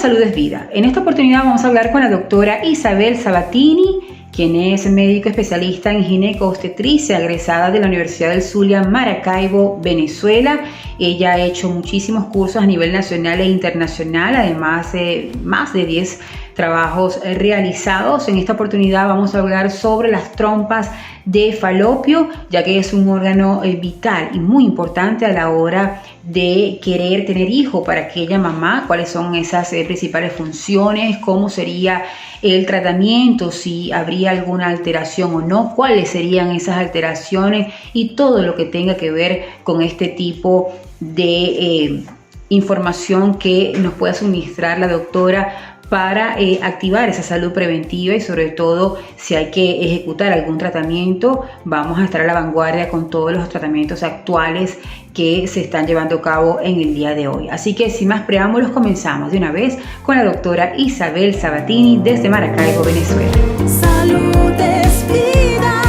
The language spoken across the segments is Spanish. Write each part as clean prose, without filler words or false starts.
salud es vida. En esta oportunidad vamos a hablar con la doctora Isabel Sabatini, quien es médico especialista en ginecobstetricia, egresada de la Universidad del Zulia, Maracaibo, Venezuela. Ella ha hecho muchísimos cursos a nivel nacional e internacional, además de más de 10 trabajos realizados. En esta oportunidad vamos a hablar sobre las trompas de falopio, ya que es un órgano vital y muy importante a la hora de querer tener hijo para aquella mamá, cuáles son esas principales funciones, cómo sería el tratamiento, si habría alguna alteración o no, cuáles serían esas alteraciones y todo lo que tenga que ver con este tipo de información que nos pueda suministrar la doctora para activar esa salud preventiva y sobre todo si hay que ejecutar algún tratamiento, vamos a estar a la vanguardia con todos los tratamientos actuales que se están llevando a cabo en el día de hoy. Así que sin más preámbulos comenzamos de una vez con la doctora Isabel Sabatini desde Maracaibo, Venezuela. Salud es vida.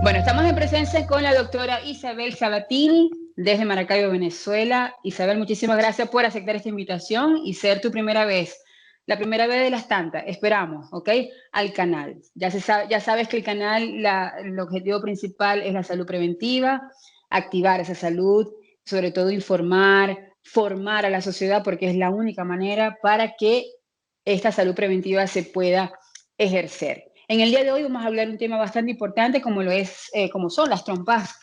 Bueno, estamos en presencia con la doctora Isabel Sabatini desde Maracaibo, Venezuela. Isabel, muchísimas gracias por aceptar esta invitación y ser tu primera vez, la primera vez de las tantas, esperamos, ¿ok? Al canal. Ya sabes que el canal, el objetivo principal es la salud preventiva, activar esa salud, sobre todo informar, formar a la sociedad, porque es la única manera para que esta salud preventiva se pueda ejercer. En el día de hoy vamos a hablar de un tema bastante importante como son las trompas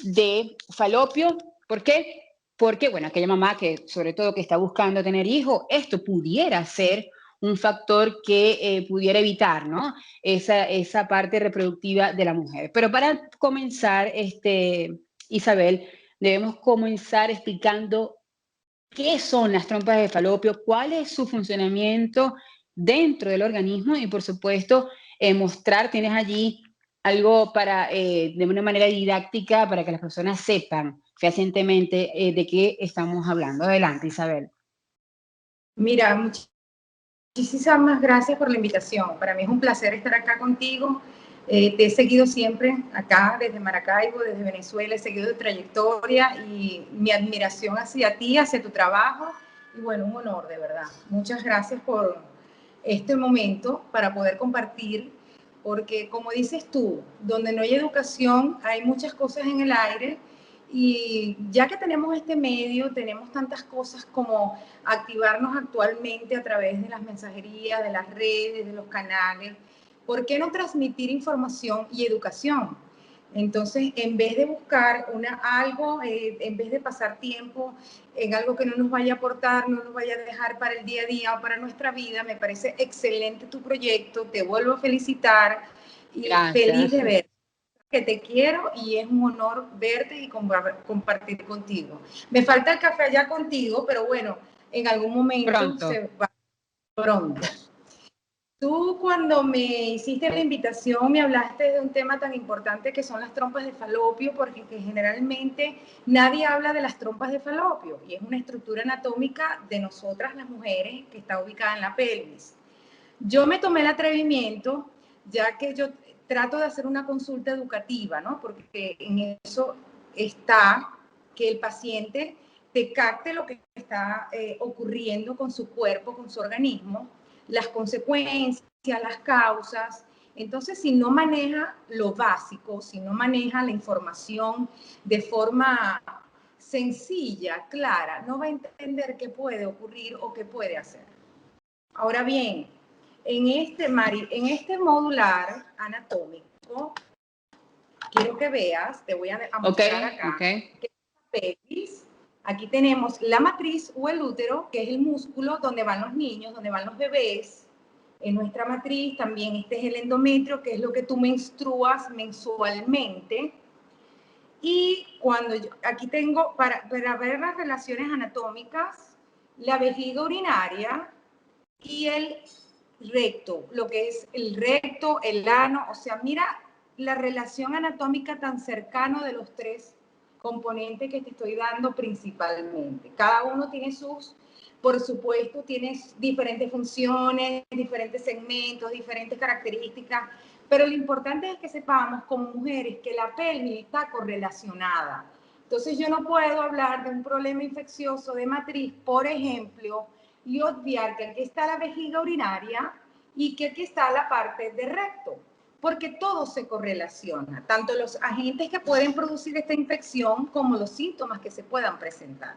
de falopio. ¿Por qué? Porque, bueno, aquella mamá que sobre todo que está buscando tener hijos, esto pudiera ser un factor que pudiera evitar, ¿no? Esa parte reproductiva de la mujer. Pero para comenzar, Isabel, debemos comenzar explicando qué son las trompas de falopio, cuál es su funcionamiento dentro del organismo y, por supuesto, tienes allí algo de una manera didáctica para que las personas sepan fehacientemente de qué estamos hablando. Adelante, Isabel. Mira, muchísimas gracias por la invitación. Para mí es un placer estar acá contigo. Te he seguido siempre acá desde Maracaibo, desde Venezuela, he seguido tu trayectoria y mi admiración hacia ti, hacia tu trabajo. Y bueno, un honor, de verdad. Muchas gracias por este momento para poder compartir, porque como dices tú, donde no hay educación hay muchas cosas en el aire. Y ya que tenemos este medio, tenemos tantas cosas como activarnos actualmente a través de las mensajerías, de las redes, de los canales. ¿Por qué no transmitir información y educación? Entonces, en vez de buscar en vez de pasar tiempo en algo que no nos vaya a aportar, no nos vaya a dejar para el día a día o para nuestra vida, me parece excelente tu proyecto, te vuelvo a felicitar y Gracias. Feliz de verte. Que te quiero y es un honor verte y compartir contigo. Me falta el café allá contigo, pero bueno, en algún momento se va pronto. Tú cuando me hiciste la invitación me hablaste de un tema tan importante que son las trompas de falopio, porque generalmente nadie habla de las trompas de falopio y es una estructura anatómica de nosotras las mujeres que está ubicada en la pelvis. Yo me tomé el atrevimiento, ya que yo trato de hacer una consulta educativa, ¿no? Porque en eso está que el paciente te capte lo que está ocurriendo con su cuerpo, con su organismo, las consecuencias, las causas. Entonces, si no maneja lo básico, si no maneja la información de forma sencilla, clara, no va a entender qué puede ocurrir o qué puede hacer. Ahora bien, en este modular anatómico, quiero que veas, te voy a mostrar acá, que es la pelvis. Aquí tenemos la matriz o el útero, que es el músculo donde van los niños, donde van los bebés. En nuestra matriz también este es el endometrio, que es lo que tú menstruas mensualmente. Y aquí tengo, para ver las relaciones anatómicas, la vejiga urinaria y el recto, lo que es el recto, el ano, o sea, mira la relación anatómica tan cercana de los tres componentes que te estoy dando principalmente. Cada uno tiene por supuesto, tiene diferentes funciones, diferentes segmentos, diferentes características, Pero lo importante es que sepamos como mujeres que la pelvis está correlacionada. Entonces yo no puedo hablar de un problema infeccioso de matriz, por ejemplo, y obviar que aquí está la vejiga urinaria y que aquí está la parte de recto, porque todo se correlaciona, tanto los agentes que pueden producir esta infección como los síntomas que se puedan presentar.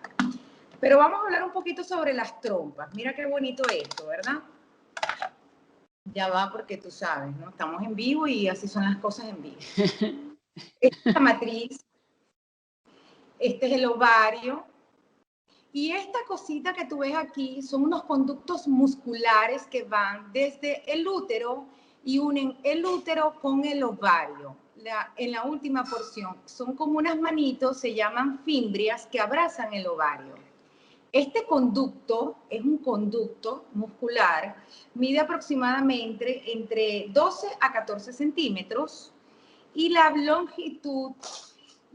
Pero vamos a hablar un poquito sobre las trompas. Mira qué bonito esto, ¿verdad? Ya va porque tú sabes, ¿no? Estamos en vivo y así son las cosas en vivo. Esta es la matriz, este es el ovario, y esta cosita que tú ves aquí son unos conductos musculares que van desde el útero y unen el útero con el ovario. En la última porción son como unas manitos, se llaman fimbrias, que abrazan el ovario. Este conducto es un conducto muscular, mide aproximadamente entre 12 a 14 centímetros y la longitud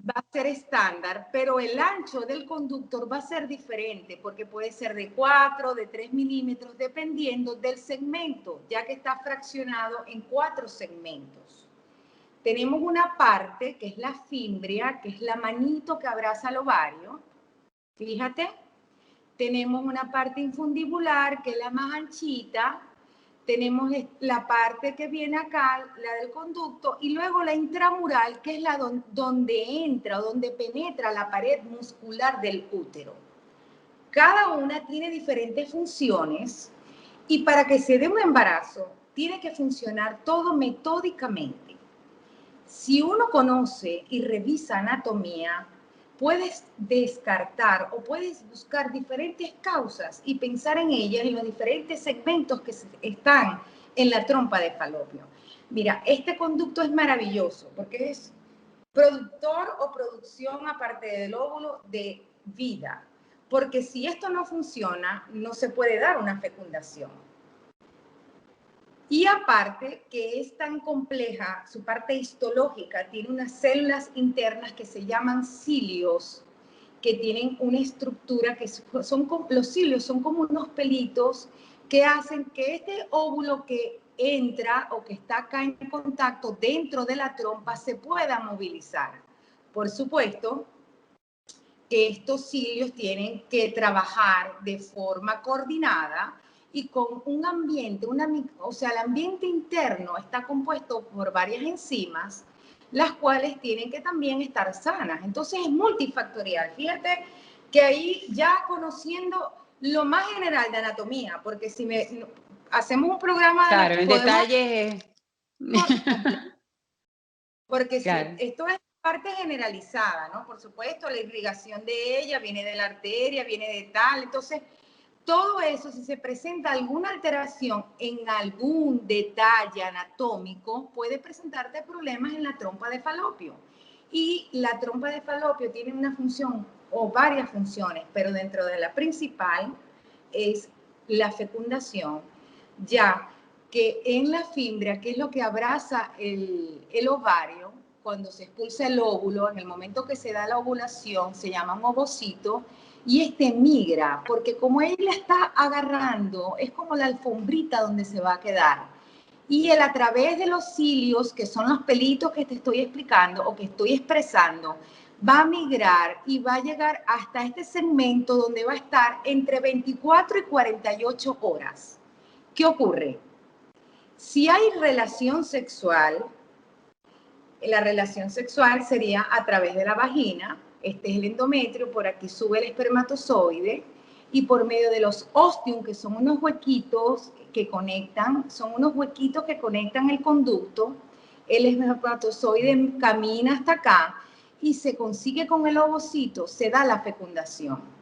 va a ser estándar, pero el ancho del conductor va a ser diferente porque puede ser de 4, de 3 milímetros, dependiendo del segmento, ya que está fraccionado en 4 segmentos. Tenemos una parte que es la fimbria, que es la manito que abraza el ovario. Fíjate. Tenemos una parte infundibular, que es la más anchita. Tenemos la parte que viene acá, la del conducto, y luego la intramural, que es la donde entra o donde penetra la pared muscular del útero. Cada una tiene diferentes funciones y para que se dé un embarazo tiene que funcionar todo metódicamente. Si uno conoce y revisa anatomía, puedes descartar o puedes buscar diferentes causas y pensar en ellas, en los diferentes segmentos que están en la trompa de falopio. Mira, este conducto es maravilloso porque es productor o producción, aparte del óvulo, de vida. Porque si esto no funciona, no se puede dar una fecundación. Y aparte que es tan compleja, su parte histológica tiene unas células internas que se llaman cilios, que tienen una estructura que los cilios son como unos pelitos que hacen que este óvulo que entra o que está acá en contacto dentro de la trompa se pueda movilizar. Por supuesto que estos cilios tienen que trabajar de forma coordinada y con un ambiente, o sea, el ambiente interno está compuesto por varias enzimas, las cuales tienen que también estar sanas. Entonces es multifactorial. Fíjate que ahí ya conociendo lo más general de anatomía, porque si hacemos un programa... Claro, en detalle... Porque claro, si esto es parte generalizada, ¿no? Por supuesto, la irrigación de ella viene de la arteria, viene de tal, entonces... Todo eso, si se presenta alguna alteración en algún detalle anatómico, puede presentarte problemas en la trompa de falopio. Y la trompa de falopio tiene una función o varias funciones, pero dentro de la principal es la fecundación, ya que en la fimbria, que es lo que abraza el ovario, cuando se expulsa el óvulo, en el momento que se da la ovulación, se llama un ovocito, y este migra, porque como él la está agarrando, es como la alfombrita donde se va a quedar. Y él a través de los cilios, que son los pelitos que te estoy explicando o que estoy expresando, va a migrar y va a llegar hasta este segmento donde va a estar entre 24 y 48 horas. ¿Qué ocurre? Si hay relación sexual, la relación sexual sería a través de la vagina. Este es el endometrio, por aquí sube el espermatozoide y por medio de los ostium, que son unos huequitos que conectan, el conducto, el espermatozoide camina hasta acá y se consigue con el ovocito, se da la fecundación.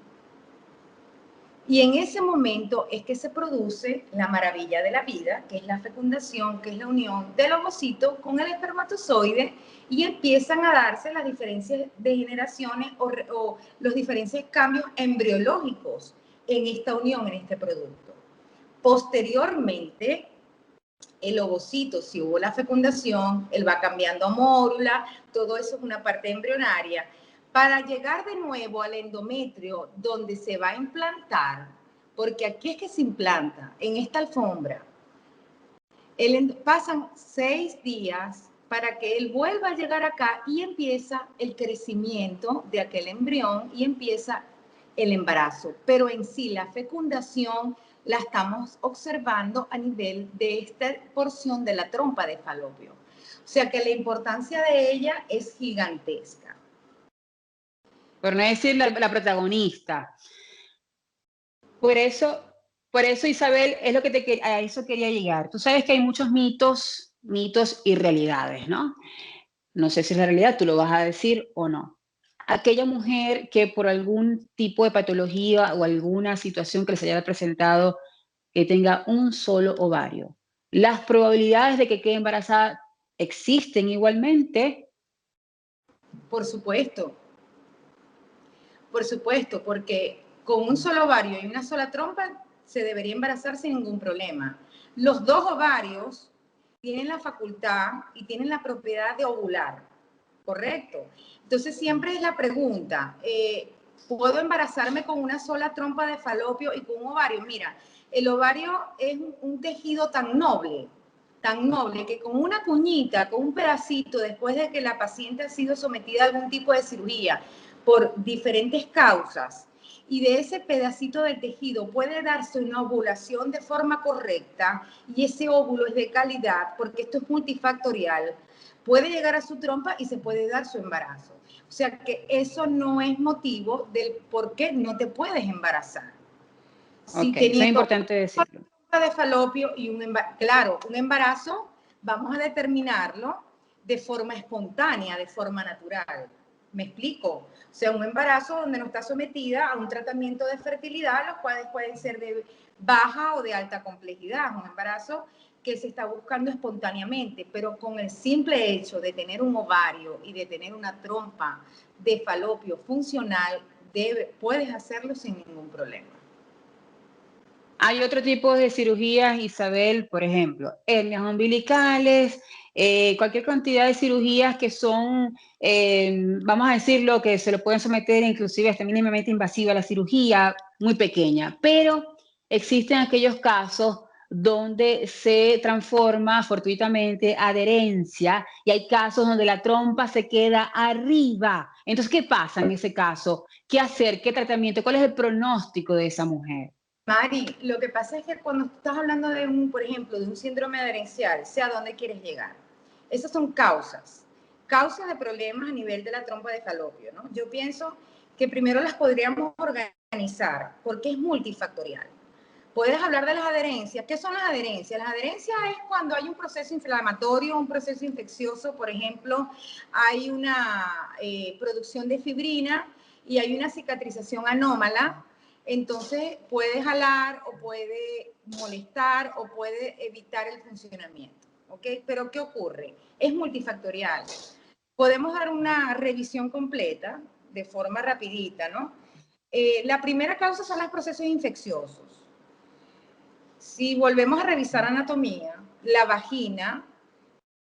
Y en ese momento es que se produce la maravilla de la vida, que es la fecundación, que es la unión del ovocito con el espermatozoide, y empiezan a darse las diferencias de generaciones o los diferentes cambios embriológicos en esta unión, en este producto. Posteriormente, el ovocito, si hubo la fecundación, él va cambiando a mórula, todo eso es una parte embrionaria. Para llegar de nuevo al endometrio, donde se va a implantar, porque aquí es que se implanta, en esta alfombra. Pasan 6 días para que él vuelva a llegar acá y empieza el crecimiento de aquel embrión y empieza el embarazo. Pero en sí la fecundación la estamos observando a nivel de esta porción de la trompa de falopio. O sea que la importancia de ella es gigantesca. Por no decir la protagonista. Por eso, Isabel, es lo que a eso quería llegar. Tú sabes que hay muchos mitos y realidades, ¿no? No sé si es la realidad, tú lo vas a decir o no. Aquella mujer que por algún tipo de patología o alguna situación que les haya presentado que tenga un solo ovario, las probabilidades de que quede embarazada existen igualmente. Por supuesto, porque con un solo ovario y una sola trompa se debería embarazar sin ningún problema. Los 2 ovarios tienen la facultad y tienen la propiedad de ovular, ¿correcto? Entonces siempre es la pregunta, ¿puedo embarazarme con una sola trompa de falopio y con un ovario? Mira, el ovario es un tejido tan noble que con una cuñita, con un pedacito, después de que la paciente ha sido sometida a algún tipo de cirugía por diferentes causas, y de ese pedacito del tejido puede darse una ovulación de forma correcta, y ese óvulo es de calidad, porque esto es multifactorial, puede llegar a su trompa y se puede dar su embarazo. O sea que eso no es motivo del por qué no te puedes embarazar. Si eso es importante decirlo. De falopio y un embarazo vamos a determinarlo de forma espontánea, de forma natural. ¿Me explico? O sea, un embarazo donde no está sometida a un tratamiento de fertilidad, los cuales pueden ser de baja o de alta complejidad. Un embarazo que se está buscando espontáneamente, pero con el simple hecho de tener un ovario y de tener una trompa de falopio funcional, puedes hacerlo sin ningún problema. Hay otro tipo de cirugías, Isabel, por ejemplo, hernias umbilicales, cualquier cantidad de cirugías que son, vamos a decirlo, que se lo pueden someter inclusive hasta mínimamente invasiva la cirugía, muy pequeña, pero existen aquellos casos donde se transforma fortuitamente adherencia y hay casos donde la trompa se queda arriba. Entonces, ¿qué pasa en ese caso? ¿Qué hacer? ¿Qué tratamiento? ¿Cuál es el pronóstico de esa mujer? Mari, lo que pasa es que cuando estás hablando de por ejemplo, de un síndrome adherencial, sé a dónde quieres llegar. Esas son causas de problemas a nivel de la trompa de falopio, ¿no? Yo pienso que primero las podríamos organizar porque es multifactorial. Puedes hablar de las adherencias. ¿Qué son las adherencias? Las adherencias es cuando hay un proceso inflamatorio, un proceso infeccioso, por ejemplo, hay una producción de fibrina y hay una cicatrización anómala. Entonces puede jalar o puede molestar o puede evitar el funcionamiento, ¿ok? Pero ¿qué ocurre? Es multifactorial. Podemos dar una revisión completa de forma rapidita, ¿no? La primera causa son los procesos infecciosos. Si volvemos a revisar anatomía, la vagina,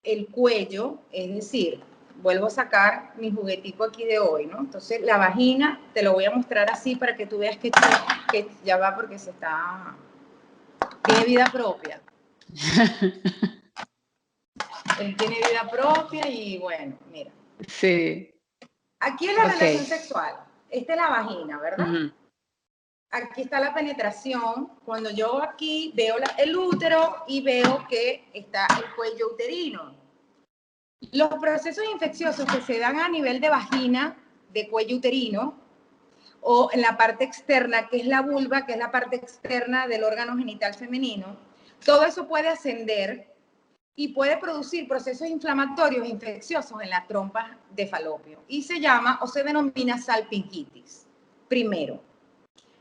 el cuello, es decir, vuelvo a sacar mi juguetico aquí de hoy, ¿no? Entonces, la vagina, te lo voy a mostrar así para que tú veas que ya va porque tiene vida propia. Él tiene vida propia y bueno, mira. Sí. Aquí es la relación sexual. Esta es la vagina, ¿verdad? Aquí está la penetración. Cuando yo aquí veo el útero y veo que está el cuello uterino. Los procesos infecciosos que se dan a nivel de vagina, de cuello uterino, o en la parte externa, que es la vulva, que es la parte externa del órgano genital femenino, todo eso puede ascender y puede producir procesos inflamatorios e infecciosos en la trompa de falopio. Y se llama o se denomina salpingitis. Primero,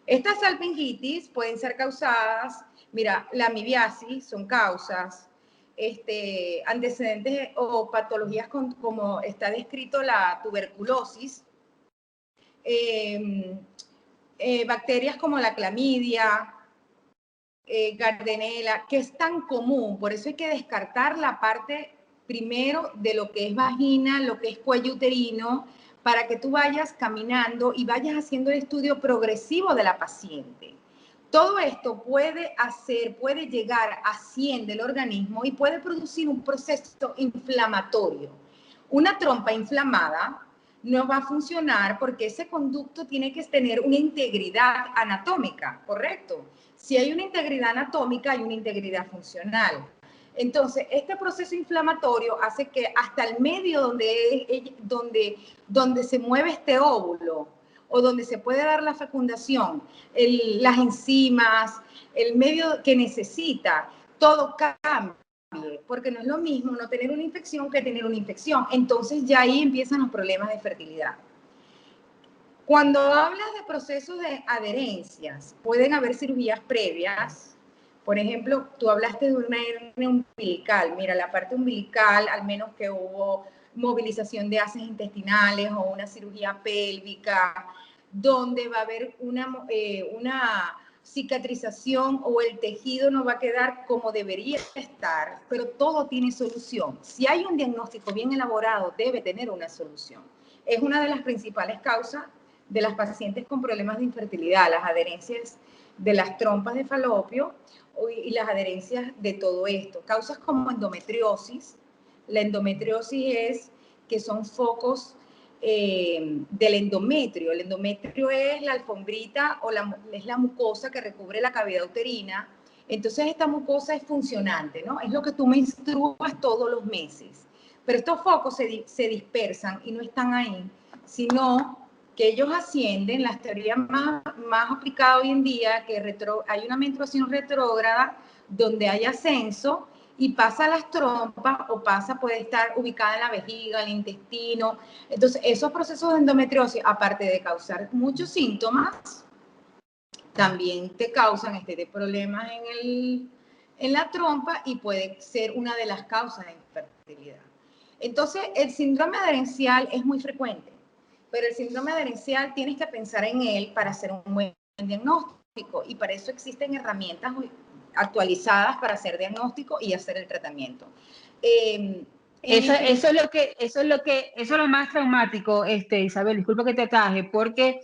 estas salpingitis pueden ser causadas, mira, la amibiasis son causas, antecedentes o patologías como está descrito la tuberculosis, bacterias como la clamidia, Gardnerella, que es tan común, por eso hay que descartar la parte primero de lo que es vagina, lo que es cuello uterino, para que tú vayas caminando y vayas haciendo el estudio progresivo de la paciente. Todo esto puede llegar a 100 del organismo y puede producir un proceso inflamatorio. Una trompa inflamada no va a funcionar porque ese conducto tiene que tener una integridad anatómica, ¿correcto? Si hay una integridad anatómica, hay una integridad funcional. Entonces, este proceso inflamatorio hace que hasta el medio donde se mueve este óvulo, o donde se puede dar la fecundación, las enzimas, el medio que necesita, todo cambie, porque no es lo mismo no tener una infección que tener una infección. Entonces ya ahí empiezan los problemas de fertilidad. Cuando hablas de procesos de adherencias, pueden haber cirugías previas. Por ejemplo, tú hablaste de una hernia umbilical. Mira, la parte umbilical, al menos que hubo movilización de haces intestinales o una cirugía pélvica, donde va a haber una cicatrización o el tejido no va a quedar como debería estar, pero todo tiene solución. Si hay un diagnóstico bien elaborado, debe tener una solución. Es una de las principales causas de las pacientes con problemas de infertilidad, las adherencias de las trompas de falopio y las adherencias de todo esto. Causas como endometriosis. La endometriosis es que son focos del endometrio. El endometrio es la alfombrita o es la mucosa que recubre la cavidad uterina. Entonces esta mucosa es funcionante, ¿no? Es lo que tú menstruas todos los meses. Pero estos focos se dispersan y no están ahí, sino que ellos ascienden, las teorías más aplicadas hoy en día, que hay una menstruación retrógrada donde hay ascenso y pasa a las trompas o puede estar ubicada en la vejiga, el intestino. Entonces, esos procesos de endometriosis, aparte de causar muchos síntomas, también te causan problemas en la trompa y puede ser una de las causas de infertilidad. Entonces, el síndrome adherencial es muy frecuente, pero el síndrome adherencial tienes que pensar en él para hacer un buen diagnóstico y para eso existen herramientas actualizadas para hacer diagnóstico y hacer el tratamiento. Eso es lo más traumático, Isabel, disculpa que te ataje, porque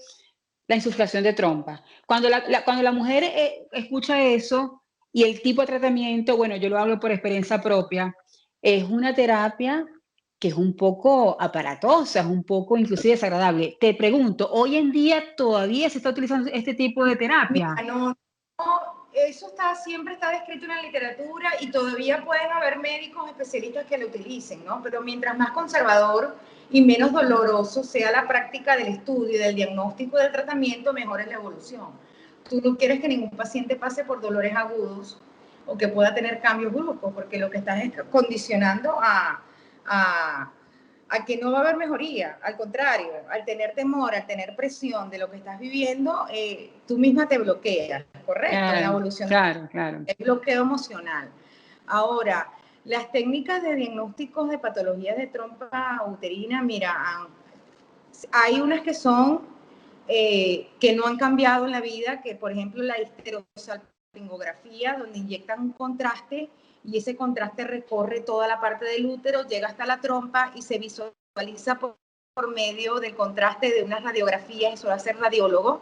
la insuflación de trompa. Cuando la mujer escucha eso y el tipo de tratamiento, bueno, yo lo hablo por experiencia propia, es una terapia que es un poco aparatosa, es un poco inclusive desagradable. Te pregunto, ¿hoy en día todavía se está utilizando este tipo de terapia? Mira, no, eso siempre está descrito en la literatura y todavía pueden haber médicos especialistas que lo utilicen, ¿no? Pero mientras más conservador y menos doloroso sea la práctica del estudio y del diagnóstico del tratamiento, mejor es la evolución. Tú no quieres que ningún paciente pase por dolores agudos o que pueda tener cambios bruscos, porque lo que estás es condicionando a que no va a haber mejoría. Al contrario, al tener temor, al tener presión de lo que estás viviendo, tú misma te bloqueas, ¿correcto? Claro, en la evolución. Claro. El bloqueo emocional. Ahora, las técnicas de diagnósticos de patologías de trompa uterina, mira, hay unas que son que no han cambiado en la vida, que por ejemplo la histerosalpingografía, donde inyectan un contraste y ese contraste recorre toda la parte del útero, llega hasta la trompa y se visualiza por medio del contraste de unas radiografías, eso lo hace el radiólogo,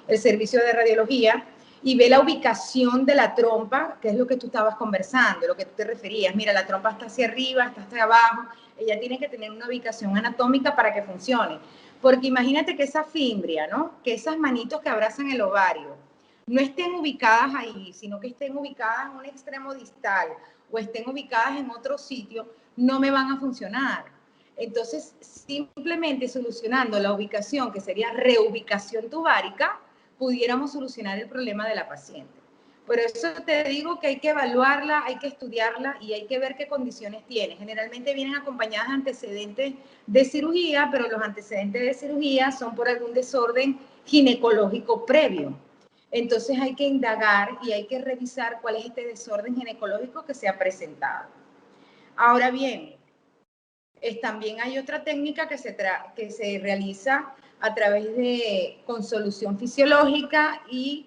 el servicio de radiología, y ve la ubicación de la trompa, que es lo que tú estabas conversando, lo que tú te referías. Mira, la trompa está hacia arriba, está hacia abajo, ella tiene que tener una ubicación anatómica para que funcione. Porque imagínate que esa fimbria, ¿no? Que esas manitos que abrazan el ovario no estén ubicadas ahí, sino que estén ubicadas en un extremo distal o estén ubicadas en otro sitio, no me van a funcionar. Entonces, simplemente solucionando la ubicación, que sería reubicación tubárica, pudiéramos solucionar el problema de la paciente. Por eso te digo que hay que evaluarla, hay que estudiarla y hay que ver qué condiciones tiene. Generalmente vienen acompañadas de antecedentes de cirugía, pero los antecedentes de cirugía son por algún desorden ginecológico previo. Entonces hay que indagar y hay que revisar cuál es este desorden ginecológico que se ha presentado. Ahora bien, también hay otra técnica que se realiza a través de consolución fisiológica y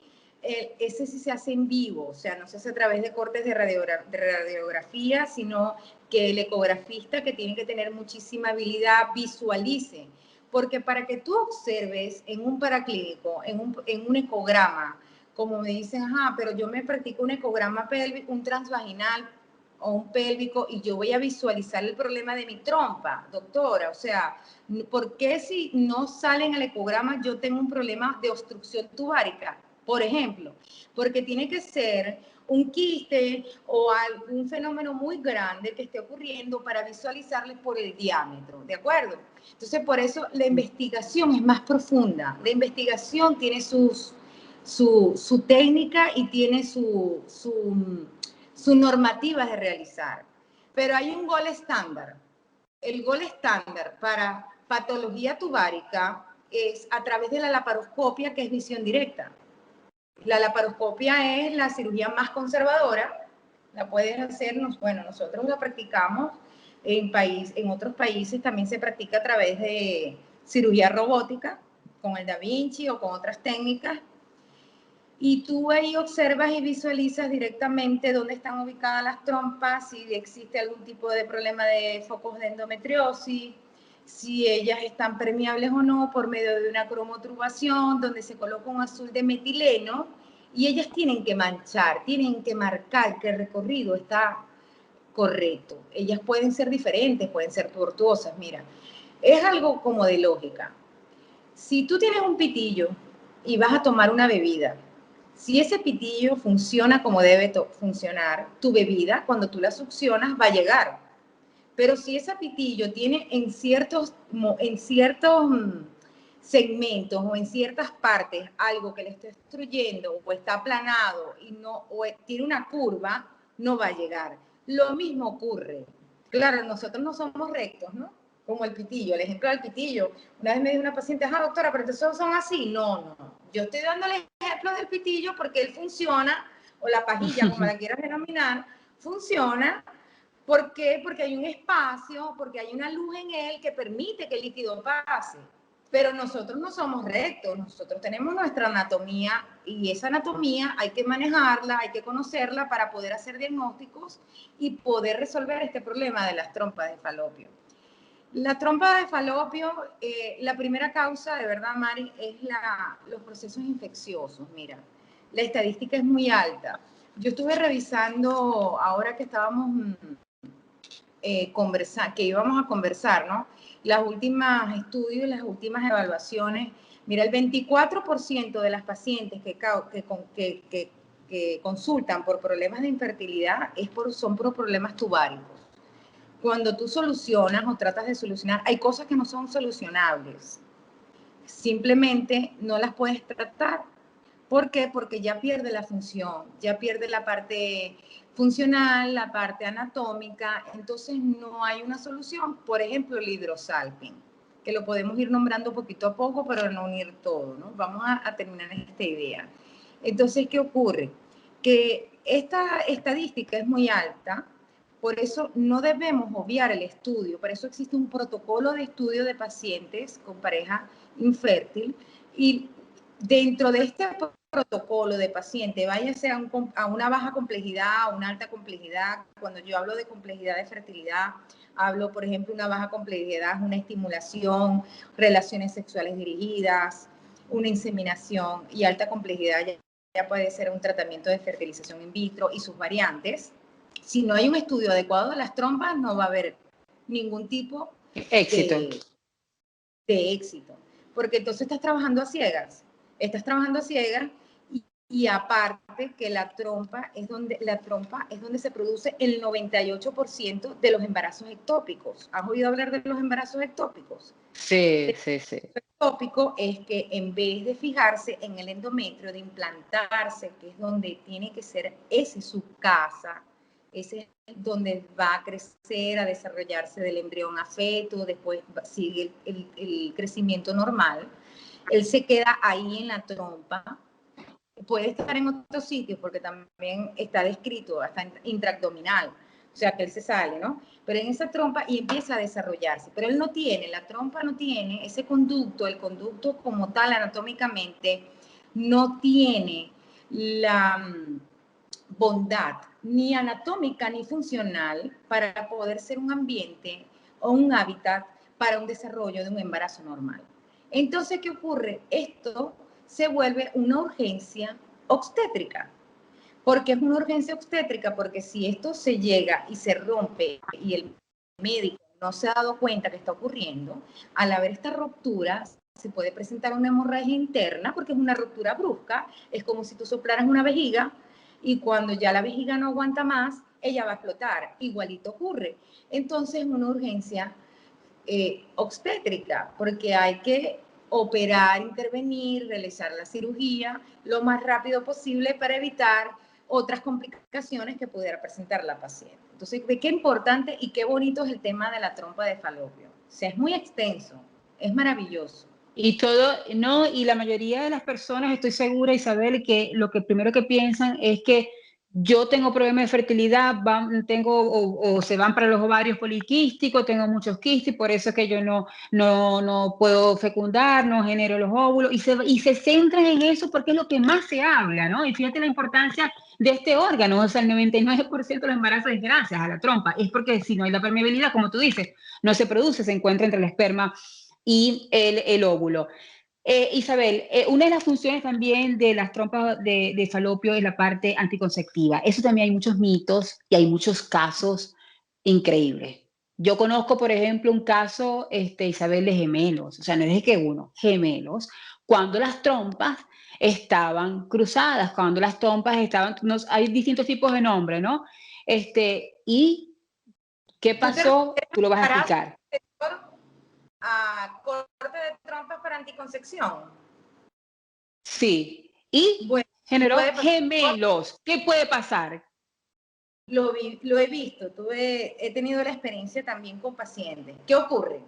ese sí se hace en vivo, o sea, no se hace a través de cortes de radiografía, sino que el ecografista, que tiene que tener muchísima habilidad, visualice. Porque para que tú observes en un paraclínico, en un ecograma, como me dicen, ajá, pero yo me practico un ecograma pélvico, un transvaginal o un pélvico y yo voy a visualizar el problema de mi trompa, doctora. O sea, ¿por qué si no sale en el ecograma yo tengo un problema de obstrucción tubárica? Por ejemplo, porque tiene que ser un quiste o algún fenómeno muy grande que esté ocurriendo para visualizarle por el diámetro, ¿de acuerdo? Entonces, por eso la investigación es más profunda. La investigación tiene su técnica y tiene su normativa de realizar. Pero hay un gol estándar. El gol estándar para patología tubárica es a través de la laparoscopia, que es visión directa. La laparoscopia es la cirugía más conservadora, la puedes hacer, bueno, nosotros la practicamos en otros países también se practica a través de cirugía robótica, con el Da Vinci o con otras técnicas, y tú ahí observas y visualizas directamente dónde están ubicadas las trompas, si existe algún tipo de problema de focos de endometriosis, si ellas están permeables o no por medio de una cromoturbación, donde se coloca un azul de metileno, y ellas tienen que manchar, tienen que marcar que el recorrido está correcto. Ellas pueden ser diferentes, pueden ser tortuosas, mira. Es algo como de lógica. Si tú tienes un pitillo y vas a tomar una bebida, si ese pitillo funciona como debe funcionar, tu bebida, cuando tú la succionas, va a llegar. Pero si ese pitillo tiene en ciertos segmentos o en ciertas partes algo que le está destruyendo o está aplanado y no, o tiene una curva, no va a llegar. Lo mismo ocurre. Claro, nosotros no somos rectos, ¿no? Como el pitillo, el ejemplo del pitillo. Una vez me dijo una paciente, doctora, pero entonces son así. No. Yo estoy dando el ejemplo del pitillo porque él funciona, o la pajilla, como la quieras denominar, funciona. ¿Por qué? Porque hay un espacio, porque hay una luz en él que permite que el líquido pase. Pero nosotros no somos rectos, nosotros tenemos nuestra anatomía y esa anatomía hay que manejarla, hay que conocerla para poder hacer diagnósticos y poder resolver este problema de las trompas de falopio. La trompa de falopio, la primera causa, de verdad, Mari, es los procesos infecciosos. Mira, la estadística es muy alta. Yo estuve revisando, ahora que estábamos que íbamos a conversar, ¿no? Las últimas estudios, las últimas evaluaciones. Mira, el 24% de las pacientes que consultan por problemas de infertilidad son por problemas tubáricos. Cuando tú solucionas o tratas de solucionar, hay cosas que no son solucionables. Simplemente no las puedes tratar. ¿Por qué? Porque ya pierde la función, ya pierde la parte funcional, la parte anatómica, entonces no hay una solución. Por ejemplo, el hidrosalping, que lo podemos ir nombrando poquito a poco, pero no unir todo, ¿no? Vamos a terminar esta idea. Entonces, ¿qué ocurre? Que esta estadística es muy alta, por eso no debemos obviar el estudio, por eso existe un protocolo de estudio de pacientes con pareja infértil y dentro de este protocolo de paciente, váyase a una baja complejidad, a una alta complejidad. Cuando yo hablo de complejidad de fertilidad, hablo, por ejemplo, una baja complejidad, una estimulación, relaciones sexuales dirigidas, una inseminación, y alta complejidad ya puede ser un tratamiento de fertilización in vitro y sus variantes. Si no hay un estudio adecuado de las trompas, no va a haber ningún tipo de éxito. Porque entonces estás trabajando a ciegas. Y aparte que la trompa es donde se produce el 98% de los embarazos ectópicos. ¿Has oído hablar de los embarazos ectópicos? Sí. El ectópico es que en vez de fijarse en el endometrio, de implantarse, que es donde tiene que ser, ese es su casa, ese es donde va a crecer, a desarrollarse del embrión a feto, después sigue el crecimiento normal. Él se queda ahí en la trompa. Puede estar en otros sitios porque también está descrito hasta intraabdominal, o sea que él se sale, ¿no? Pero en esa trompa y empieza a desarrollarse, pero él no tiene, la trompa no tiene ese conducto, el conducto como tal anatómicamente no tiene la bondad ni anatómica ni funcional para poder ser un ambiente o un hábitat para un desarrollo de un embarazo normal. Entonces, ¿qué ocurre? Esto se vuelve una urgencia obstétrica. ¿Por qué es una urgencia obstétrica? Porque si esto se llega y se rompe y el médico no se ha dado cuenta que está ocurriendo, al haber esta ruptura se puede presentar una hemorragia interna porque es una ruptura brusca, es como si tú soplaras una vejiga y cuando ya la vejiga no aguanta más, ella va a explotar, igualito ocurre. Entonces es una urgencia obstétrica porque hay que operar, intervenir, realizar la cirugía lo más rápido posible para evitar otras complicaciones que pudiera presentar la paciente. Entonces, qué importante y qué bonito es el tema de la trompa de falopio. O sea, es muy extenso, es maravilloso. Y todo, no, y la mayoría de las personas, estoy segura, Isabel, que lo que primero que piensan es que yo tengo problemas de fertilidad, tengo, o se van para los ovarios poliquísticos, tengo muchos quistes, por eso es que yo no puedo fecundar, no genero los óvulos, y se centran en eso porque es lo que más se habla, ¿no? Y fíjate la importancia de este órgano, o sea, el 99% de los embarazos es gracias a la trompa, es porque si no hay la permeabilidad, como tú dices, no se produce, se encuentra entre el esperma y el óvulo. Isabel, una de las funciones también de las trompas de falopio es la parte anticonceptiva. Eso también hay muchos mitos y hay muchos casos increíbles. Yo conozco, por ejemplo, un caso, Isabel, de gemelos, o sea, no es de que uno, gemelos, cuando las trompas estaban cruzadas, cuando las trompas estaban, hay distintos tipos de nombres, ¿no? ¿Y qué pasó? Tú lo vas a explicar. A corte de trompas para anticoncepción. Sí, y bueno, generó gemelos. ¿Qué puede pasar? Lo he visto, he tenido la experiencia también con pacientes. ¿Qué ocurre?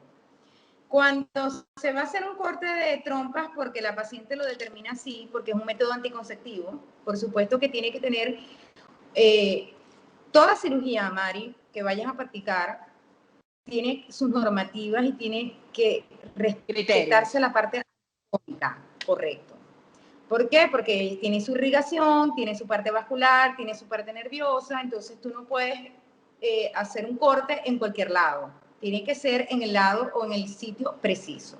Cuando se va a hacer un corte de trompas, porque la paciente lo determina así, porque es un método anticonceptivo, por supuesto que tiene que tener toda cirugía, Mari, que vayas a practicar, tiene sus normativas y tiene que respetarse la parte anatómica, correcto. ¿Por qué? Porque tiene su irrigación, tiene su parte vascular, tiene su parte nerviosa, entonces tú no puedes hacer un corte en cualquier lado. Tiene que ser en el lado o en el sitio preciso.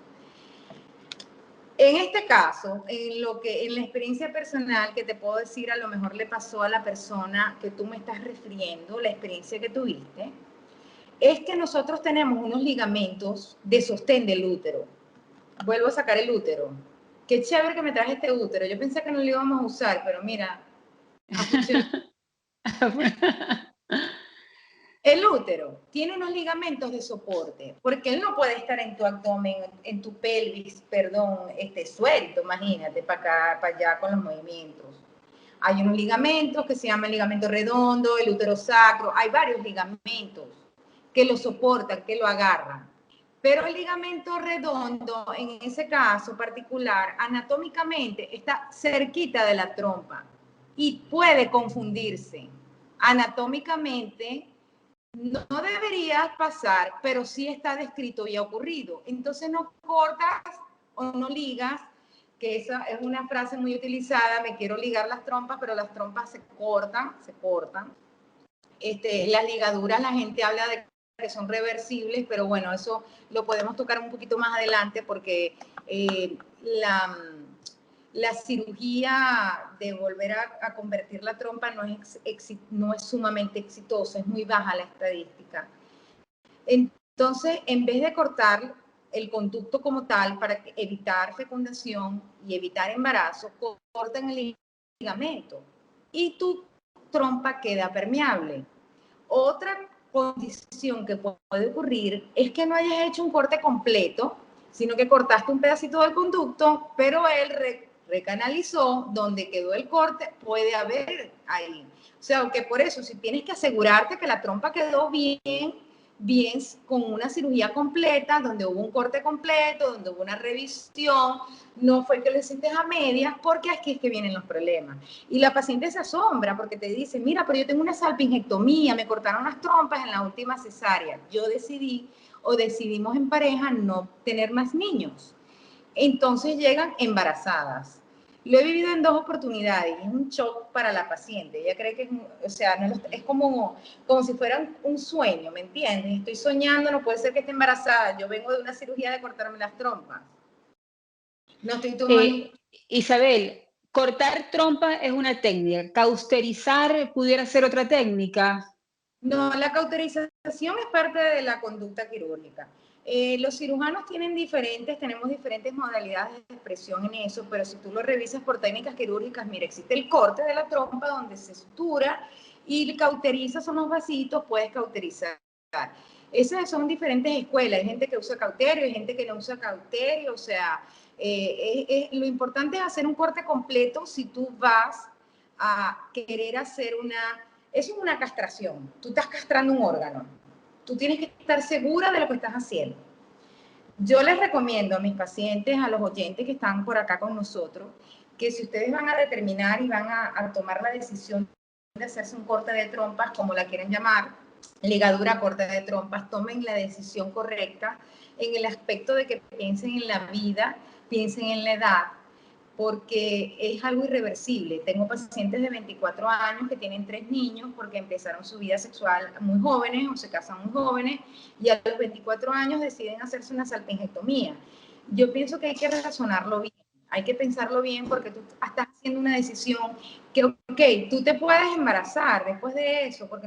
En este caso, en la experiencia personal que te puedo decir, a lo mejor le pasó a la persona que tú me estás refiriendo, la experiencia que tuviste, es que nosotros tenemos unos ligamentos de sostén del útero. Vuelvo a sacar el útero. Qué chévere que me traje este útero. Yo pensé que no lo íbamos a usar, pero mira, ha funcionado. El útero tiene unos ligamentos de soporte, porque él no puede estar en tu abdomen, en tu pelvis, perdón, suelto, imagínate, para acá, para allá con los movimientos. Hay unos ligamentos que se llaman ligamento redondo, el útero sacro, hay varios ligamentos que lo soportan, que lo agarran. Pero el ligamento redondo, en ese caso particular, anatómicamente está cerquita de la trompa y puede confundirse. Anatómicamente no debería pasar, pero sí está descrito y ha ocurrido. Entonces no cortas o no ligas, que esa es una frase muy utilizada, me quiero ligar las trompas, pero las trompas se cortan, se cortan. Las ligaduras, la gente habla de que son reversibles, pero bueno, eso lo podemos tocar un poquito más adelante porque la cirugía de volver a convertir la trompa no es sumamente exitosa, es muy baja la estadística. Entonces, en vez de cortar el conducto como tal para evitar fecundación y evitar embarazo, cortan el ligamento y tu trompa queda permeable. Otra condición que puede ocurrir es que no hayas hecho un corte completo, sino que cortaste un pedacito del conducto, pero él recanalizó donde quedó el corte, puede haber ahí. O sea, que por eso, si tienes que asegurarte que la trompa quedó bien con una cirugía completa, donde hubo un corte completo, donde hubo una revisión, no fue que lo hiciste a medias, porque aquí es que vienen los problemas. Y la paciente se asombra porque te dice, mira, pero yo tengo una salpingectomía, me cortaron las trompas en la última cesárea. Yo decidimos en pareja no tener más niños. Entonces llegan embarazadas. Lo he vivido en 2 oportunidades, es un shock para la paciente. Ella cree que es como si fuera un sueño, ¿me entiendes? Estoy soñando, no puede ser que esté embarazada. Yo vengo de una cirugía de cortarme las trompas. No estoy tomando... Isabel, Cortar trompa es una técnica. Cauterizar pudiera ser otra técnica. No, la cauterización es parte de la conducta quirúrgica. Los cirujanos tenemos diferentes modalidades de expresión en eso, pero si tú lo revisas por técnicas quirúrgicas, mira, existe el corte de la trompa donde se sutura y cauterizas unos vasitos, puedes cauterizar. Esas son diferentes escuelas, hay gente que usa cauterio, hay gente que no usa cauterio, o sea, lo importante es hacer un corte completo si tú vas a querer hacer eso es una castración, tú estás castrando un órgano, tú tienes que estar segura de lo que estás haciendo. Yo les recomiendo a mis pacientes, a los oyentes que están por acá con nosotros, que si ustedes van a determinar y van a tomar la decisión de hacerse un corte de trompas, como la quieren llamar, ligadura, corte de trompas, tomen la decisión correcta en el aspecto de que piensen en la vida, piensen en la edad, porque es algo irreversible. Tengo pacientes de 24 años que tienen 3 niños porque empezaron su vida sexual muy jóvenes o se casan muy jóvenes y a los 24 años deciden hacerse una salpingectomía. Yo pienso que hay que razonarlo bien, hay que pensarlo bien porque tú estás haciendo una decisión que, ok, tú te puedes embarazar después de eso, porque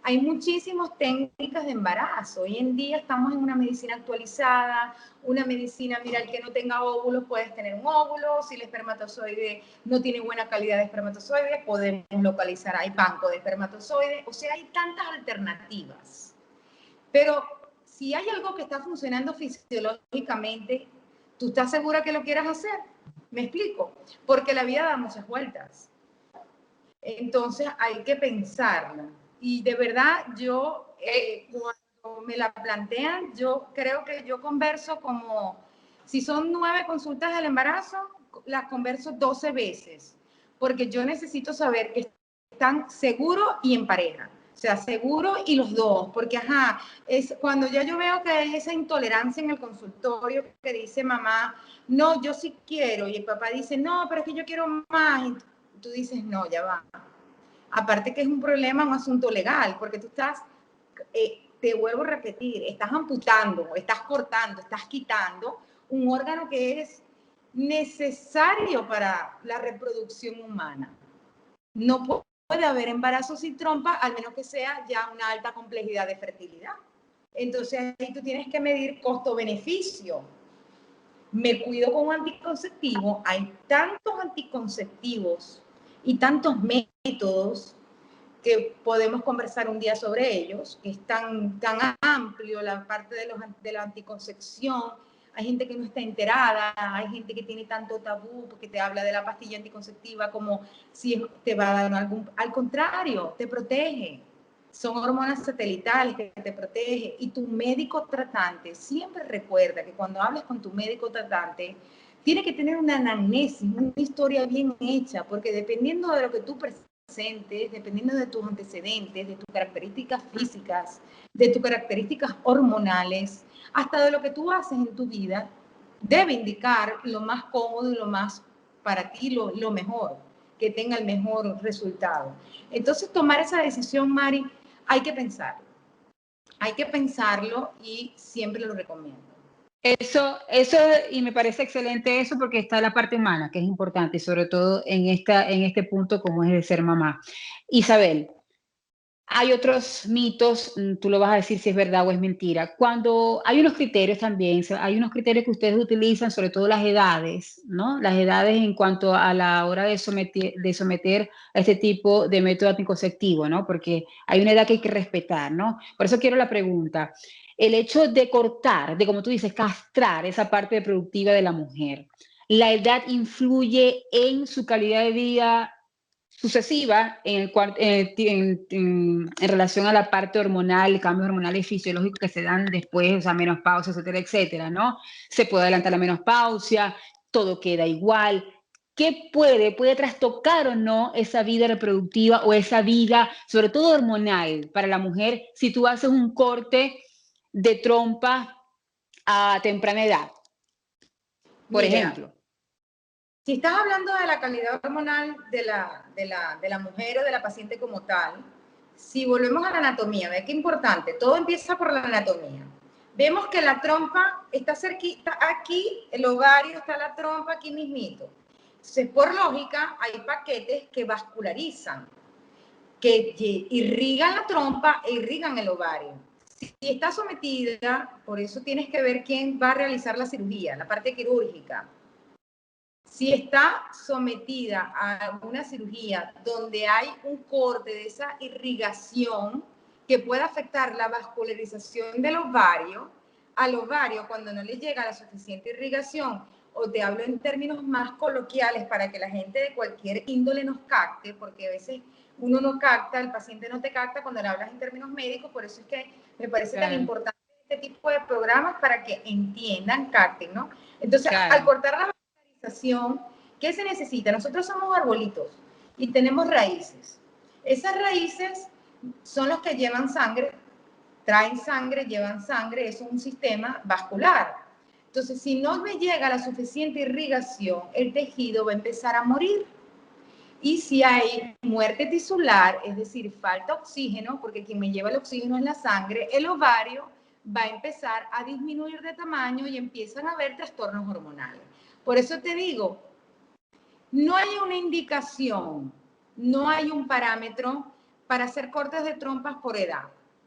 hay muchísimas técnicas de embarazo. Hoy en día estamos en una medicina actualizada, una medicina, mira, el que no tenga óvulos puedes tener un óvulo, si el espermatozoide no tiene buena calidad de espermatozoide, podemos localizar, hay banco de espermatozoides, o sea, hay tantas alternativas. Pero si hay algo que está funcionando fisiológicamente, ¿tú estás segura que lo quieras hacer? ¿Me explico? Porque la vida da muchas vueltas. Entonces hay que pensarla. Y de verdad, yo, cuando me la plantean, yo creo que yo converso como, si son 9 consultas del embarazo, las converso 12 veces, porque yo necesito saber que están seguros y en pareja. O sea, seguro y los dos, porque es cuando ya yo veo que hay esa intolerancia en el consultorio que dice mamá, no, yo sí quiero, y el papá dice, no, pero es que yo quiero más, y tú dices, no, ya va. Aparte que es un problema, un asunto legal, porque tú estás, te vuelvo a repetir, estás amputando, estás cortando, estás quitando un órgano que es necesario para la reproducción humana. No puede haber embarazo sin trompa, al menos que sea ya una alta complejidad de fertilidad. Entonces ahí tú tienes que medir costo-beneficio. Me cuido con un anticonceptivo, hay tantos anticonceptivos y tantos métodos que podemos conversar un día sobre ellos, que es tan amplio la parte de la anticoncepción. Hay gente que no está enterada, hay gente que tiene tanto tabú porque te habla de la pastilla anticonceptiva como si te va a dar algún... Al contrario, te protege. Son hormonas satelitales que te protegen. Y tu médico tratante, siempre recuerda que cuando hables con tu médico tratante, tiene que tener una anamnesis, una historia bien hecha, porque dependiendo de lo que tú presentes, dependiendo de tus antecedentes, de tus características físicas, de tus características hormonales, hasta de lo que tú haces en tu vida, debe indicar lo más cómodo y lo más para ti, lo mejor, que tenga el mejor resultado. Entonces, tomar esa decisión, Mari, hay que pensarlo. Hay que pensarlo y siempre lo recomiendo. Eso, y me parece excelente eso porque está la parte humana, que es importante, sobre todo en este punto como es de ser mamá. Isabel, hay otros mitos, tú lo vas a decir si es verdad o es mentira. Cuando hay unos criterios también, hay unos criterios que ustedes utilizan, sobre todo las edades, ¿no? Las edades en cuanto a la hora de someter a este tipo de método anticonceptivo, ¿no? Porque hay una edad que hay que respetar, ¿no? Por eso quiero la pregunta. El hecho de cortar, de como tú dices, castrar esa parte reproductiva de la mujer, ¿la edad influye en su calidad de vida sucesiva en relación a la parte hormonal, cambios hormonales fisiológicos que se dan después, o sea, menopausia, etcétera, etcétera, ¿no? Se puede adelantar la menopausia, todo queda igual. ¿Qué puede trastocar o no esa vida reproductiva o esa vida, sobre todo hormonal, para la mujer si tú haces un corte de trompa a temprana edad, por ejemplo? Si estás hablando de la calidad hormonal de la mujer o de la paciente como tal, si volvemos a la anatomía, ve qué importante, todo empieza por la anatomía. Vemos que la trompa está cerquita, aquí el ovario está la trompa aquí mismito. Entonces, por lógica, hay paquetes que vascularizan, que irrigan la trompa e irrigan el ovario. Si está sometida, por eso tienes que ver quién va a realizar la cirugía, la parte quirúrgica. Si está sometida a una cirugía donde hay un corte de esa irrigación que puede afectar la vascularización del ovario, al ovario cuando no le llega la suficiente irrigación, o te hablo en términos más coloquiales para que la gente de cualquier índole nos capte, porque a veces uno no capta, el paciente no te capta cuando le hablas en términos médicos, por eso es que me parece tan importante este tipo de programas para que entiendan, capten, ¿no? Entonces, al cortar la vascularización, ¿qué se necesita? Nosotros somos arbolitos y tenemos raíces. Esas raíces son los que llevan sangre, traen sangre, llevan sangre, es un sistema vascular. Entonces, si no me llega la suficiente irrigación, el tejido va a empezar a morir. Y si hay muerte tisular, es decir, falta oxígeno, porque quien me lleva el oxígeno es la sangre, el ovario va a empezar a disminuir de tamaño y empiezan a haber trastornos hormonales. Por eso te digo, no hay una indicación, no hay un parámetro para hacer cortes de trompas por edad.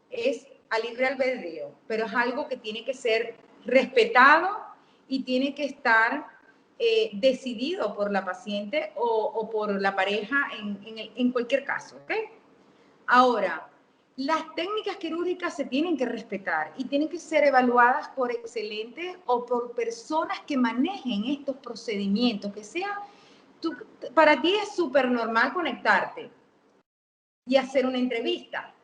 Es a libre albedrío, pero es algo que tiene que ser respetado y tiene que estar decidido por la paciente o por la pareja en cualquier caso, ¿ok? Ahora, las técnicas quirúrgicas se tienen que respetar y tienen que ser evaluadas por excelentes o por personas que manejen estos procedimientos, que sea, para ti es súper normal conectarte y hacer una entrevista.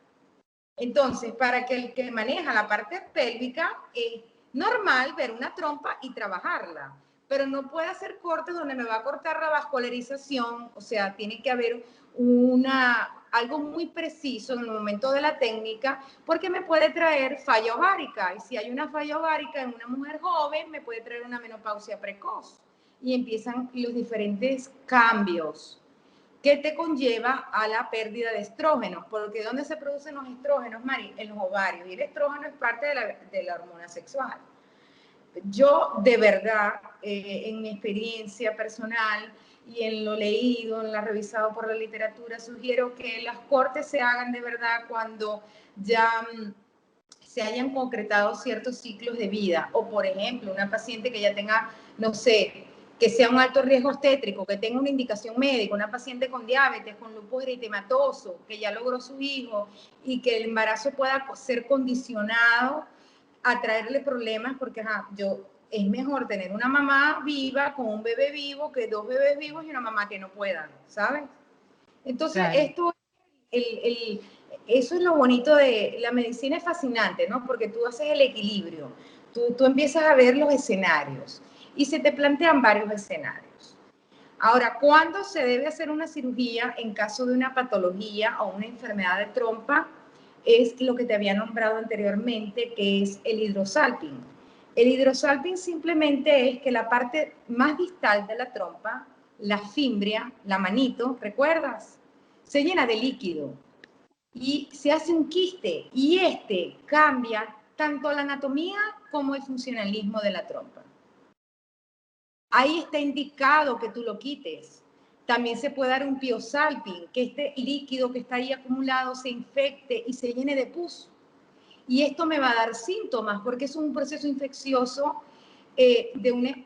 Entonces, para que el que maneja la parte pélvica, es normal ver una trompa y trabajarla, pero no puede hacer cortes donde me va a cortar la vascularización, o sea, tiene que haber algo muy preciso en el momento de la técnica, porque me puede traer falla ovárica, y si hay una falla ovárica en una mujer joven, me puede traer una menopausia precoz, y empiezan los diferentes cambios que te conlleva a la pérdida de estrógenos, porque ¿dónde se producen los estrógenos, Mari? En los ovarios, y el estrógeno es parte de la hormona sexual. Yo, de verdad, en mi experiencia personal y en lo leído, en lo revisado por la literatura, sugiero que los cortes se hagan de verdad cuando ya se hayan concretado ciertos ciclos de vida, o por ejemplo, una paciente que ya tenga, no sé, que sea un alto riesgo obstétrico, que tenga una indicación médica, una paciente con diabetes, con lupus eritematoso, que ya logró su hijo y que el embarazo pueda ser condicionado a traerle problemas, porque es mejor tener una mamá viva con un bebé vivo que 2 bebés vivos y una mamá que no pueda, ¿sabes? Entonces, eso es lo bonito de la medicina, es fascinante, ¿no? Porque tú haces el equilibrio, tú empiezas a ver los escenarios y se te plantean varios escenarios. Ahora, ¿cuándo se debe hacer una cirugía en caso de una patología o una enfermedad de trompa? Es lo que te había nombrado anteriormente, que es el hidrosalping. El hidrosalping simplemente es que la parte más distal de la trompa, la fimbria, la manito, ¿recuerdas? Se llena de líquido y se hace un quiste, y este cambia tanto la anatomía como el funcionalismo de la trompa. Ahí está indicado que tú lo quites. También se puede dar un piosalping, que este líquido que está ahí acumulado se infecte y se llene de pus. Y esto me va a dar síntomas, porque es un proceso infeccioso viene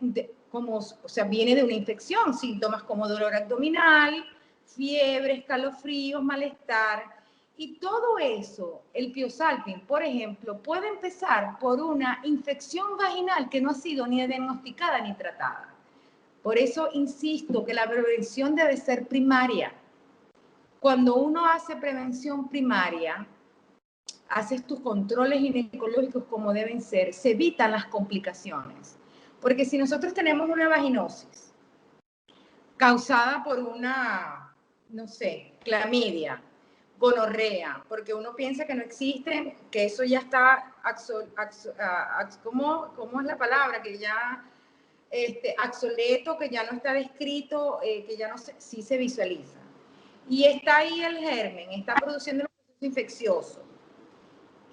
de una infección, síntomas como dolor abdominal, fiebre, escalofríos, malestar. Y todo eso, el piosalping, por ejemplo, puede empezar por una infección vaginal que no ha sido ni diagnosticada ni tratada. Por eso insisto que la prevención debe ser primaria. Cuando uno hace prevención primaria, haces tus controles ginecológicos como deben ser, se evitan las complicaciones. Porque si nosotros tenemos una vaginosis causada por una, no sé, clamidia, gonorrea, porque uno piensa que no existen, que eso ya está, ¿cómo es la palabra? Que ya obsoleto, que ya no está descrito, que ya no sí se visualiza. Y está ahí el germen, está produciendo un proceso infeccioso.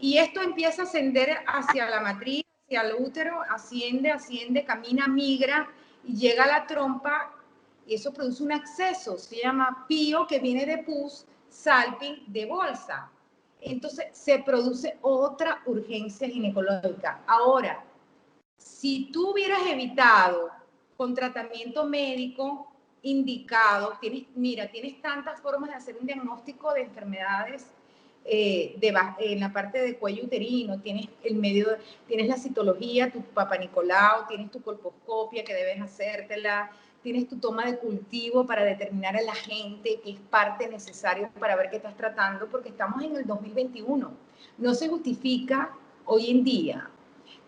Y esto empieza a ascender hacia la matriz, hacia el útero, asciende, camina, migra y llega a la trompa y eso produce un acceso, se llama pío, que viene de pus, salping, de bolsa. Entonces se produce otra urgencia ginecológica. Ahora, si tú hubieras evitado con tratamiento médico indicado, tienes tantas formas de hacer un diagnóstico de enfermedades en la parte de cuello uterino, tienes la citología, tu Papa Nicolau, tienes tu colposcopia que debes hacértela, tienes tu toma de cultivo para determinar el agente, que es parte necesaria para ver qué estás tratando, porque estamos en el 2021. No se justifica hoy en día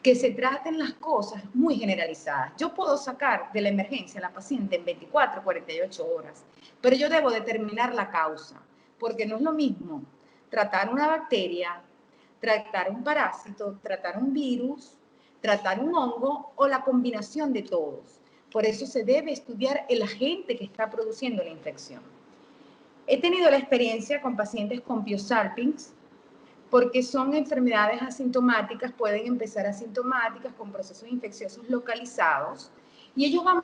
que se traten las cosas muy generalizadas. Yo puedo sacar de la emergencia a la paciente en 24, 48 horas, pero yo debo determinar la causa, porque no es lo mismo tratar una bacteria, tratar un parásito, tratar un virus, tratar un hongo o la combinación de todos. Por eso se debe estudiar el agente que está produciendo la infección. He tenido la experiencia con pacientes con piosalpings, porque son enfermedades asintomáticas, pueden empezar asintomáticas con procesos infecciosos localizados y ellos van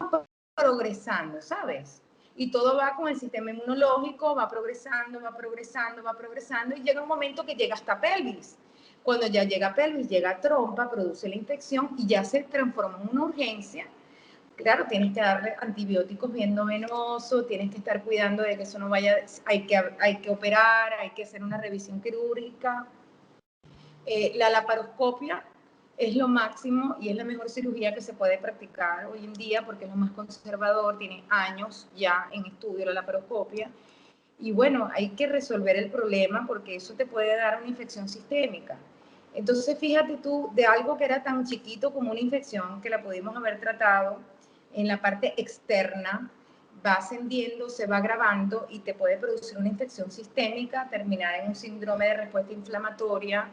progresando, ¿sabes? Y todo va con el sistema inmunológico, va progresando, va progresando, va progresando y llega un momento que llega hasta pelvis. Cuando ya llega a pelvis, llega a trompa, produce la infección y ya se transforma en una urgencia. Claro, tienes que darle antibióticos bien venoso, tienes que estar cuidando de que eso no vaya, hay que operar, hay que hacer una revisión quirúrgica. La laparoscopia es lo máximo y es la mejor cirugía que se puede practicar hoy en día porque es lo más conservador, tiene años ya en estudio la laparoscopia. Y bueno, hay que resolver el problema porque eso te puede dar una infección sistémica. Entonces, fíjate tú, de algo que era tan chiquito como una infección, que la pudimos haber tratado en la parte externa, va ascendiendo, se va agravando y te puede producir una infección sistémica, terminar en un síndrome de respuesta inflamatoria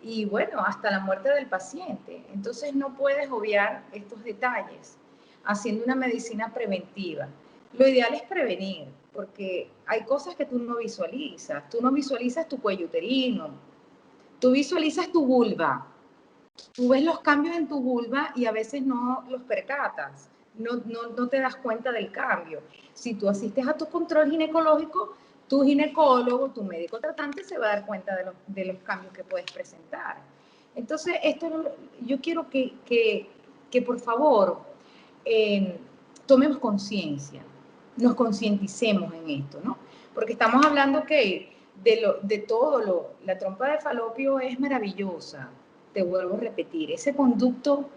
y, bueno, hasta la muerte del paciente. Entonces, no puedes obviar estos detalles haciendo una medicina preventiva. Lo ideal es prevenir, porque hay cosas que tú no visualizas. Tú no visualizas tu cuello uterino, tú visualizas tu vulva. Tú ves los cambios en tu vulva y a veces no los percatas, no te das cuenta del cambio. Si tú asistes a tu control ginecológico, tu ginecólogo, tu médico tratante se va a dar cuenta de los cambios que puedes presentar. Entonces, yo quiero que por favor tomemos conciencia, nos concienticemos en esto, ¿no? Porque estamos hablando que la trompa de falopio es maravillosa. Te vuelvo a repetir, ese conducto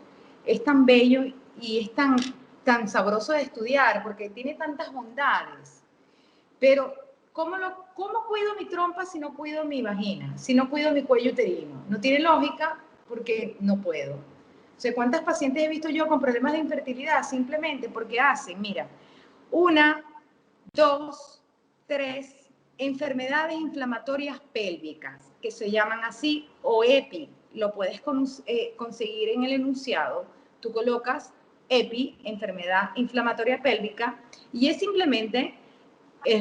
es tan bello y es tan sabroso de estudiar porque tiene tantas bondades. Pero, ¿cómo cuido mi trompa si no cuido mi vagina? Si no cuido mi cuello uterino. No tiene lógica porque no puedo. O sea, ¿cuántas pacientes he visto yo con problemas de infertilidad? Simplemente porque hacen, mira, 1, 2, 3 enfermedades inflamatorias pélvicas, que se llaman así, o EPI. Lo puedes conseguir en el enunciado. Tú colocas EPI, enfermedad inflamatoria pélvica, y es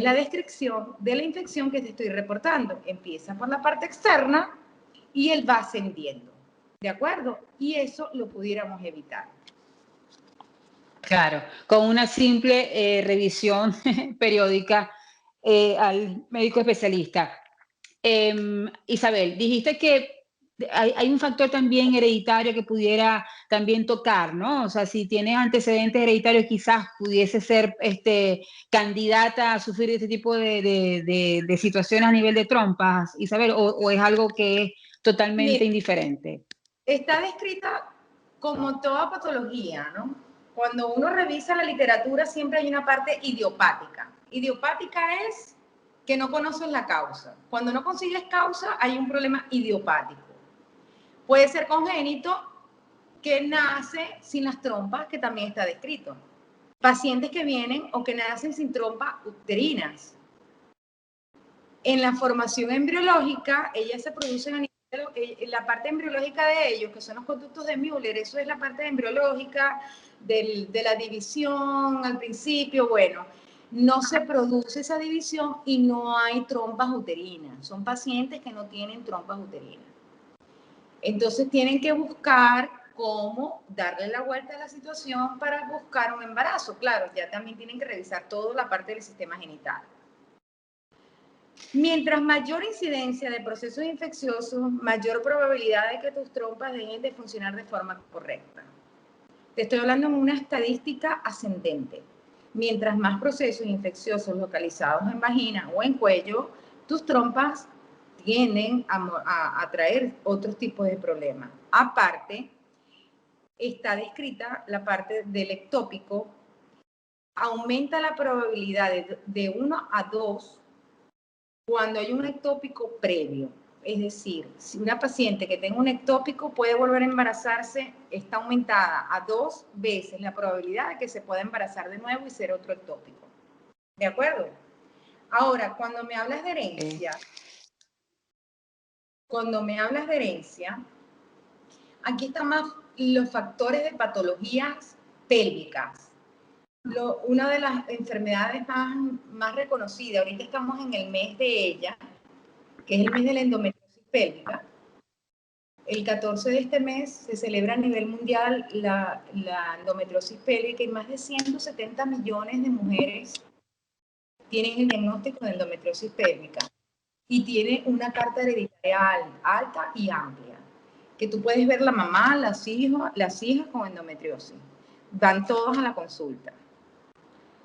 la descripción de la infección que te estoy reportando. Empieza por la parte externa y él va ascendiendo, ¿de acuerdo? Y eso lo pudiéramos evitar. Claro, con una simple revisión periódica al médico especialista. Isabel, dijiste que hay un factor también hereditario que pudiera también tocar, ¿no? O sea, si tienes antecedentes hereditarios, quizás pudiese ser candidata a sufrir este tipo de situaciones a nivel de trompas, Isabel, o es algo que es totalmente indiferente. Está descrita como toda patología, ¿no? Cuando uno revisa la literatura siempre hay una parte idiopática. Idiopática es que no conoces la causa. Cuando no consigues causa hay un problema idiopático. Puede ser congénito, que nace sin las trompas, que también está descrito. Pacientes que vienen o que nacen sin trompas uterinas. En la formación embriológica, ellas se producen a nivel la parte embriológica de ellos, que son los conductos de Müller, eso es la parte embriológica de la división al principio. Bueno, no se produce esa división y no hay trompas uterinas. Son pacientes que no tienen trompas uterinas. Entonces tienen que buscar cómo darle la vuelta a la situación para buscar un embarazo. Claro, ya también tienen que revisar toda la parte del sistema genital. Mientras mayor incidencia de procesos infecciosos, mayor probabilidad de que tus trompas dejen de funcionar de forma correcta. Te estoy hablando en una estadística ascendente. Mientras más procesos infecciosos localizados en vagina o en cuello, tus trompas tienden a traer otros tipos de problemas. Aparte, está descrita la parte del ectópico, aumenta la probabilidad de 1 a 2 cuando hay un ectópico previo. Es decir, si una paciente que tenga un ectópico puede volver a embarazarse, está aumentada a 2 veces la probabilidad de que se pueda embarazar de nuevo y ser otro ectópico. ¿De acuerdo? Ahora, cuando me hablas de herencia, aquí están más los factores de patologías pélvicas. Una de las enfermedades más reconocidas, ahorita estamos en el mes de ella, que es el mes de la endometriosis pélvica. El 14 de este mes se celebra a nivel mundial la endometriosis pélvica y más de 170 millones de mujeres tienen el diagnóstico de endometriosis pélvica y tiene una carta hereditaria alta y amplia, que tú puedes ver la mamá, las hijas con endometriosis. Van todos a la consulta.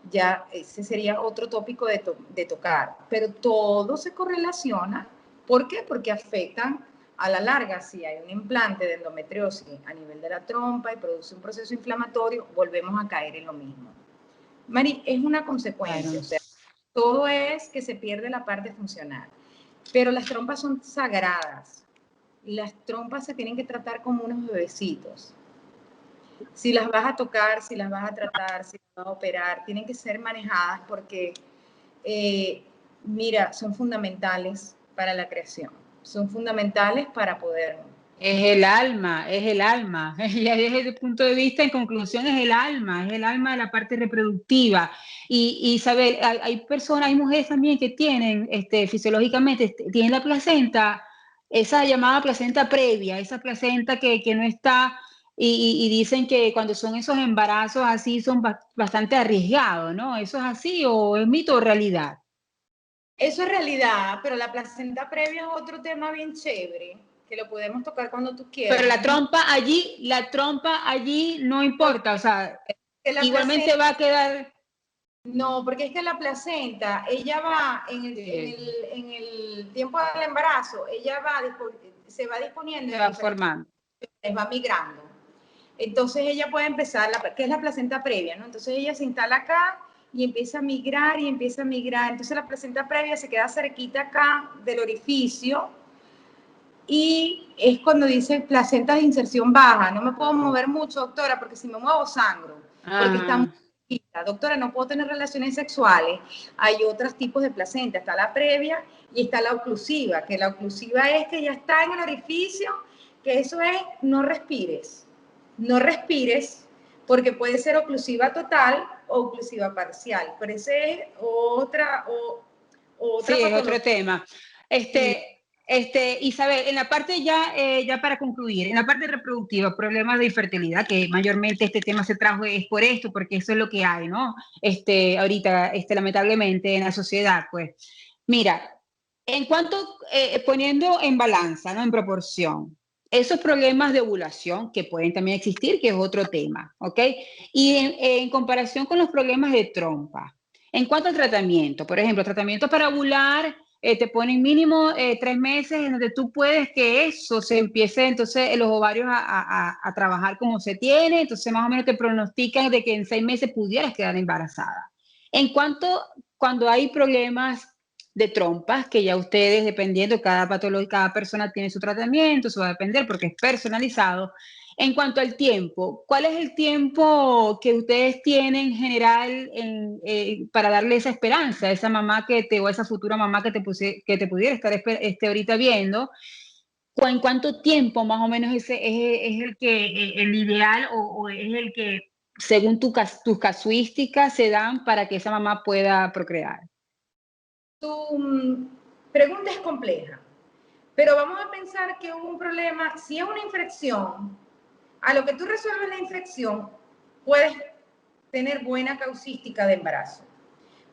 Ya ese sería otro tópico de tocar, pero todo se correlaciona. ¿Por qué? Porque afectan a la larga. Si hay un implante de endometriosis a nivel de la trompa y produce un proceso inflamatorio, volvemos a caer en lo mismo. Mari, es una consecuencia, claro. O sea, todo es que se pierde la parte funcional, pero las trompas son sagradas. Las trompas se tienen que tratar como unos bebecitos. Si las vas a tocar, si las vas a tratar, si las vas a operar, tienen que ser manejadas porque, mira, son fundamentales para la creación, son fundamentales para poder... Es el alma, y desde el punto de vista, en conclusión, es el alma de la parte reproductiva. Y Isabel, hay personas, hay mujeres también que tienen, fisiológicamente, tienen la placenta, esa llamada placenta previa, esa placenta que no está... Y dicen que cuando son esos embarazos así son bastante arriesgados, ¿no? ¿Eso es así o es mito o realidad? Eso es realidad, pero la placenta previa es otro tema bien chévere, que lo podemos tocar cuando tú quieras. Pero la trompa allí no importa, o sea, igualmente placenta, va a quedar... No, porque es que la placenta, ella va en el tiempo del embarazo, ella se va disponiendo. Se va formando. Va migrando. Entonces ella puede empezar, que es la placenta previa, ¿no? Entonces ella se instala acá y empieza a migrar y empieza a migrar. Entonces la placenta previa se queda cerquita acá del orificio y es cuando dice placenta de inserción baja. No me puedo mover mucho, doctora, porque si me muevo sangro, porque está muy chiquita. Doctora, no puedo tener relaciones sexuales. Hay otros tipos de placenta. Está la previa y está la oclusiva, que la oclusiva es que ya está en el orificio, que eso es no respires. No respires, porque puede ser oclusiva total o oclusiva parcial. Pero ese es otra sí, es otro tema. Isabel, en la parte ya para concluir, en la parte reproductiva, problemas de infertilidad, que mayormente este tema se trajo es por esto, porque eso es lo que hay, ¿no? Ahorita, lamentablemente en la sociedad, pues. Mira, en cuanto, poniendo en balanza, ¿no? En proporción, esos problemas de ovulación que pueden también existir, que es otro tema, ¿ok? Y en comparación con los problemas de trompa. En cuanto al tratamiento, por ejemplo, tratamiento para ovular, te ponen mínimo 3 meses en donde tú puedes que eso se empiece entonces los ovarios a trabajar como se tiene, entonces más o menos te pronostican de que en 6 meses pudieras quedar embarazada. En cuanto cuando hay problemas de trompas, que ya ustedes, dependiendo, cada patología, cada persona tiene su tratamiento, eso va a depender porque es personalizado. En cuanto al tiempo, ¿cuál es el tiempo que ustedes tienen en general para darle esa esperanza a esa mamá o a esa futura mamá que te pudiera estar ahorita viendo? ¿En cuánto tiempo más o menos ese es el ideal o es el que, según tus casuísticas, se dan para que esa mamá pueda procrear? Tu pregunta es compleja, pero vamos a pensar que hubo un problema, si es una infección, A lo que tú resuelves la infección, puedes tener buena causística de embarazo.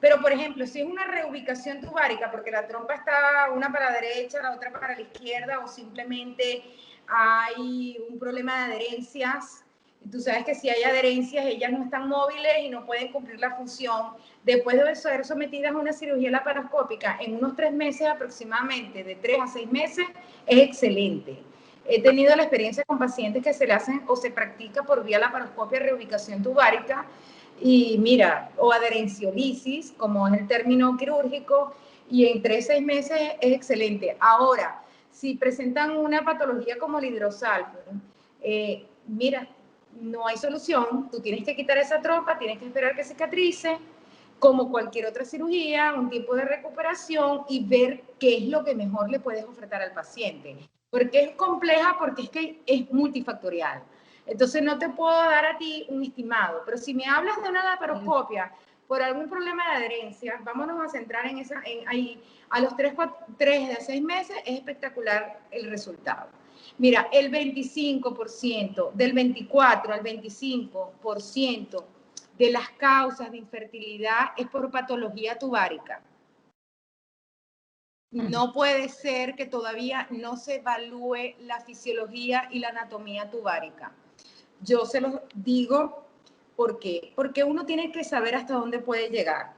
Pero, por ejemplo, si es una reubicación tubárica, porque la trompa está una para la derecha, la otra para la izquierda, o simplemente hay un problema de adherencias, tú sabes que si hay adherencias, ellas no están móviles y no pueden cumplir la función. Después de ser sometidas a una cirugía laparoscópica, en unos 3 meses aproximadamente, de 3 a 6 meses, es excelente. He tenido la experiencia con pacientes que se le hacen o se practica por vía laparoscopia reubicación tubárica, y mira, o adherenciolisis, como es el término quirúrgico, y en 3 a 6 meses es excelente. Ahora, si presentan una patología como el hidrosalping, mira, no hay solución, tú tienes que quitar esa trompa, tienes que esperar que cicatrice, como cualquier otra cirugía, un tiempo de recuperación y ver qué es lo que mejor le puedes ofertar al paciente. Porque es compleja, porque es que es multifactorial. Entonces no te puedo dar a ti un estimado, pero si me hablas de una laparoscopia por algún problema de adherencia, vámonos a centrar en esa, ahí, a los 3 a 6 meses es espectacular el resultado. Mira, el 25%, del 24 al 25% de las causas de infertilidad es por patología tubárica. No puede ser que todavía no se evalúe la fisiología y la anatomía tubárica. Yo se los digo, ¿por qué? Porque uno tiene que saber hasta dónde puede llegar.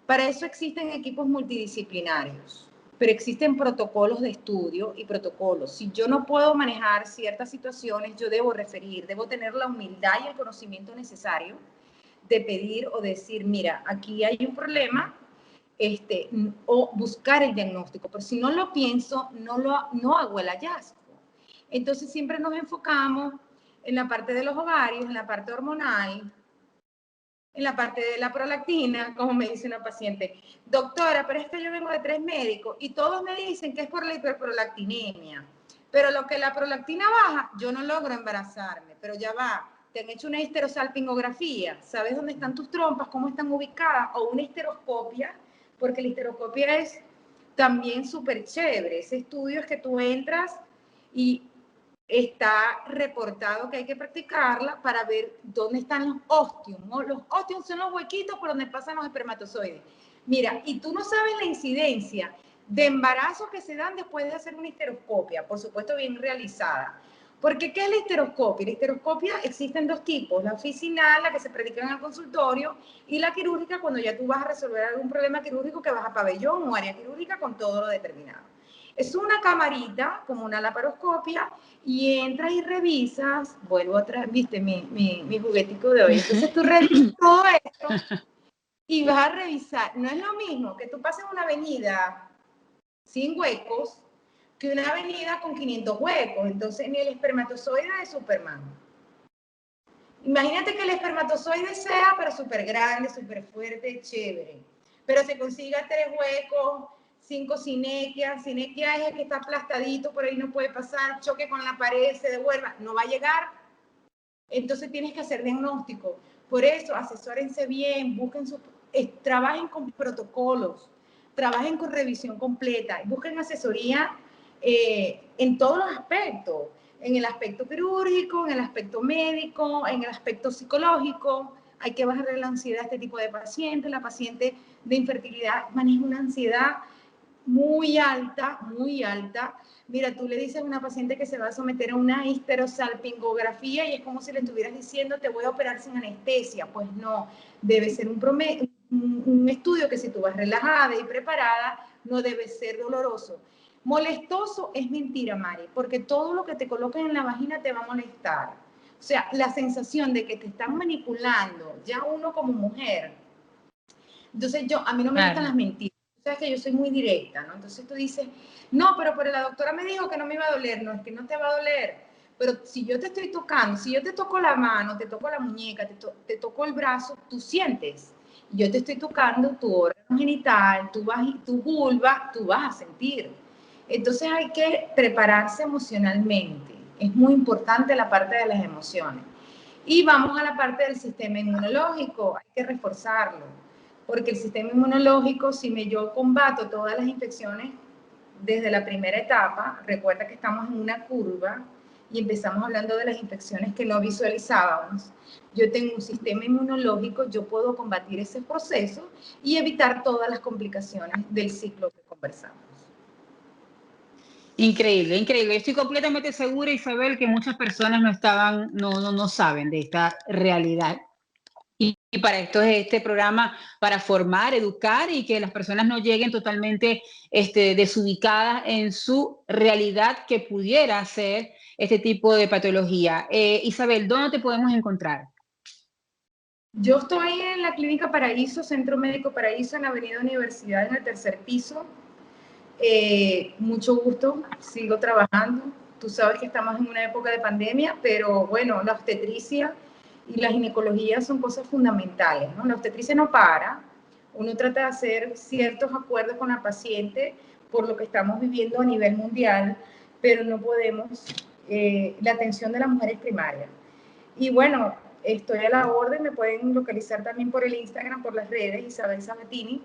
Para eso existen equipos multidisciplinarios, pero existen protocolos de estudio y protocolos. Si yo no puedo manejar ciertas situaciones, yo debo referir, debo tener la humildad y el conocimiento necesario de pedir o decir, mira, aquí hay un problema, o buscar el diagnóstico, pero si no lo pienso, no hago el hallazgo. Entonces siempre nos enfocamos en la parte de los ovarios, en la parte hormonal, en la parte de la prolactina, como me dice una paciente, doctora, pero es que yo vengo de 3 médicos y todos me dicen que es por la hiperprolactinemia, pero lo que la prolactina baja, yo no logro embarazarme, pero ya va, te han hecho una histerosalpingografía, ¿sabes dónde están tus trompas, cómo están ubicadas? O una histeroscopia, porque la histeroscopia es también súper chévere, ese estudio es que tú entras y está reportado que hay que practicarla para ver dónde están los ostium, ¿no? Los ostium son los huequitos por donde pasan los espermatozoides. Mira, y tú no sabes la incidencia de embarazos que se dan después de hacer una histeroscopia, por supuesto bien realizada. Porque, ¿qué es la histeroscopia? La histeroscopia existen 2 tipos, la oficinal, la que se practica en el consultorio, y la quirúrgica, cuando ya tú vas a resolver algún problema quirúrgico que vas a pabellón o área quirúrgica con todo lo determinado. Es una camarita, como una laparoscopia, y entras y revisas, vuelvo otra vez, viste mi juguetico de hoy, entonces tú revisas todo esto y vas a revisar, no es lo mismo que tú pases una avenida sin huecos que una avenida con 500 huecos, entonces ni el espermatozoide de Superman. Imagínate que el espermatozoide sea, pero súper grande, súper fuerte, chévere, pero se consiga 3 huecos, 5 sinequias, sinequia es el que está aplastadito, por ahí no puede pasar, choque con la pared, se devuelva, no va a llegar. Entonces tienes que hacer diagnóstico. Por eso, asesórense bien, trabajen con protocolos, trabajen con revisión completa, busquen asesoría en todos los aspectos, en el aspecto quirúrgico, en el aspecto médico, en el aspecto psicológico. Hay que bajarle la ansiedad a este tipo de pacientes. La paciente de infertilidad maneja una ansiedad muy alta, muy alta. Mira, tú le dices a una paciente que se va a someter a una histerosalpingografía y es como si le estuvieras diciendo, te voy a operar sin anestesia. Pues no, debe ser un estudio que si tú vas relajada y preparada, no debe ser doloroso. Molestoso es mentira, Mari, porque todo lo que te coloquen en la vagina te va a molestar. O sea, la sensación de que te están manipulando, ya uno como mujer. Entonces a mí no me gustan las mentiras. Sabes que yo soy muy directa, ¿no? Entonces tú dices, no, pero la doctora me dijo que no me iba a doler. No, es que no te va a doler. Pero si yo te estoy tocando, si yo te toco la mano, te toco la muñeca, te toco el brazo, tú sientes. Yo te estoy tocando tu órgano genital, tu vulva, tú vas a sentir. Entonces hay que prepararse emocionalmente. Es muy importante la parte de las emociones. Y vamos a la parte del sistema inmunológico. Hay que reforzarlo. Porque el sistema inmunológico, si yo combato todas las infecciones desde la primera etapa, recuerda que estamos en una curva, y empezamos hablando de las infecciones que no visualizábamos. Yo tengo un sistema inmunológico, yo puedo combatir ese proceso y evitar todas las complicaciones del ciclo que conversamos. Increíble, increíble. Estoy completamente segura, Isabel, que muchas personas no saben de esta realidad. Y para esto es este programa, para formar, educar y que las personas no lleguen totalmente desubicadas en su realidad que pudiera ser este tipo de patología. Isabel, ¿dónde te podemos encontrar? Yo estoy en la Clínica Paraíso, Centro Médico Paraíso, en la Avenida Universidad, en el 3er piso. Mucho gusto, sigo trabajando. Tú sabes que estamos en una época de pandemia, pero bueno, la obstetricia y la ginecología son cosas fundamentales, ¿no? La obstetricia no para, uno trata de hacer ciertos acuerdos con la paciente por lo que estamos viviendo a nivel mundial, pero no podemos, la atención de la mujer es primaria. Y bueno, estoy a la orden, me pueden localizar también por el Instagram, por las redes, Isabel Sabatini.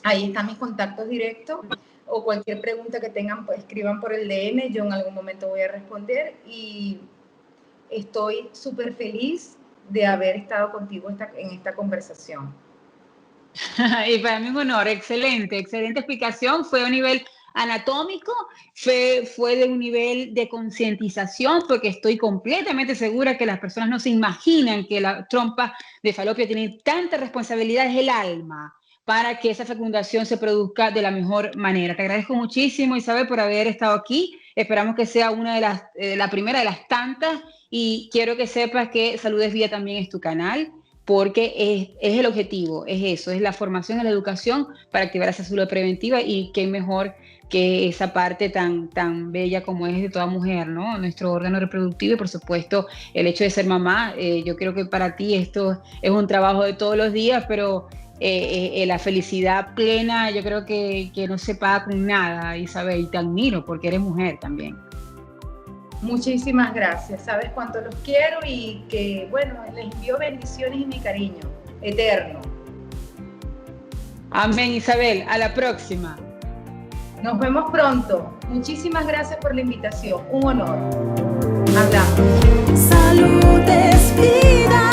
Ahí están mis contactos directos, o cualquier pregunta que tengan, pues escriban por el DM, yo en algún momento voy a responder, y estoy súper feliz de haber estado contigo en esta conversación. Y para mí un honor, excelente explicación, fue a nivel anatómico, fue de un nivel de concientización, porque estoy completamente segura que las personas no se imaginan que la trompa de falopio tiene tanta responsabilidad, es el alma, para que esa fecundación se produzca de la mejor manera. Te agradezco muchísimo, Isabel, por haber estado aquí. Esperamos que sea una de la primera de las tantas, y quiero que sepas que Salud es Vida también es tu canal, porque es el objetivo, es eso, es la formación y la educación para activar esa salud preventiva, y qué mejor que esa parte tan bella como es de toda mujer, ¿no? Nuestro órgano reproductivo y, por supuesto, el hecho de ser mamá. Yo creo que para ti esto es un trabajo de todos los días, pero la felicidad plena yo creo que no se paga con nada, Isabel, y te admiro porque eres mujer también. Muchísimas gracias, sabes cuánto los quiero y que, bueno, les envío bendiciones y mi cariño eterno. Amén, Isabel, a la próxima. Nos vemos pronto. Muchísimas gracias por la invitación, un honor. Hablamos. Salud es vida.